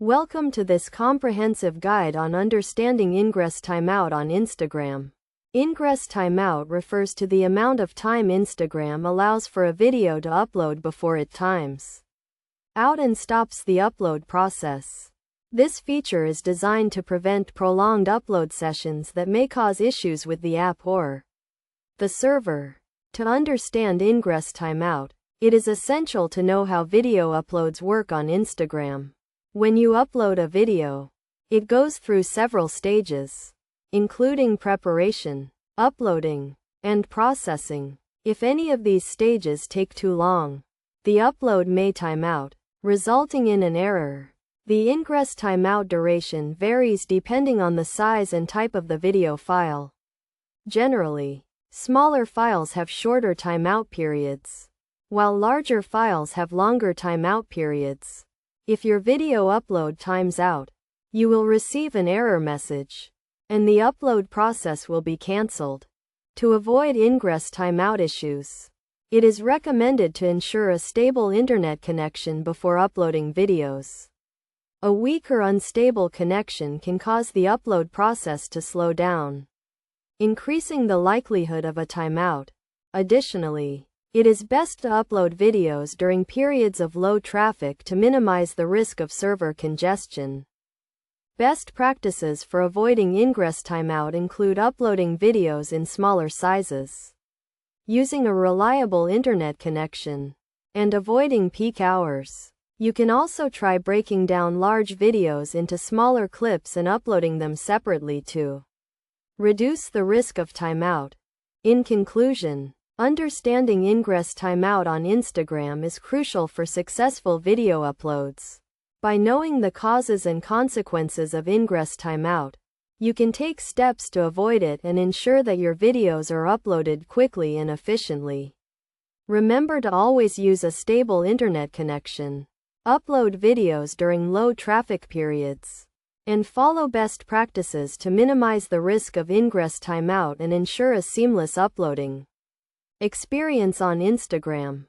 Welcome to this comprehensive guide on understanding Ingress timeout on Instagram. Ingress timeout refers to the amount of time Instagram allows for a video to upload before it times out and stops the upload process. This feature is designed to prevent prolonged upload sessions that may cause issues with the app or the server. To understand Ingress timeout, it is essential to know how video uploads work on Instagram. When you upload a video, it goes through several stages, including preparation, uploading, and processing. If any of these stages take too long, the upload may time out, resulting in an error. The Ingress timeout duration varies depending on the size and type of the video file. Generally, smaller files have shorter timeout periods, while larger files have longer timeout periods. If your video upload times out, you will receive an error message, and the upload process will be cancelled. To avoid Ingress timeout issues, it is recommended to ensure a stable internet connection before uploading videos. A weak or unstable connection can cause the upload process to slow down, increasing the likelihood of a timeout. Additionally, it is best to upload videos during periods of low traffic to minimize the risk of server congestion. Best practices for avoiding Ingress timeout include uploading videos in smaller sizes, using a reliable internet connection, and avoiding peak hours. You can also try breaking down large videos into smaller clips and uploading them separately to reduce the risk of timeout. In conclusion, understanding Ingress timeout on Instagram is crucial for successful video uploads. By knowing the causes and consequences of Ingress timeout, you can take steps to avoid it and ensure that your videos are uploaded quickly and efficiently. Remember to always use a stable internet connection, upload videos during low traffic periods, and follow best practices to minimize the risk of Ingress timeout and ensure a seamless uploading experience on Instagram.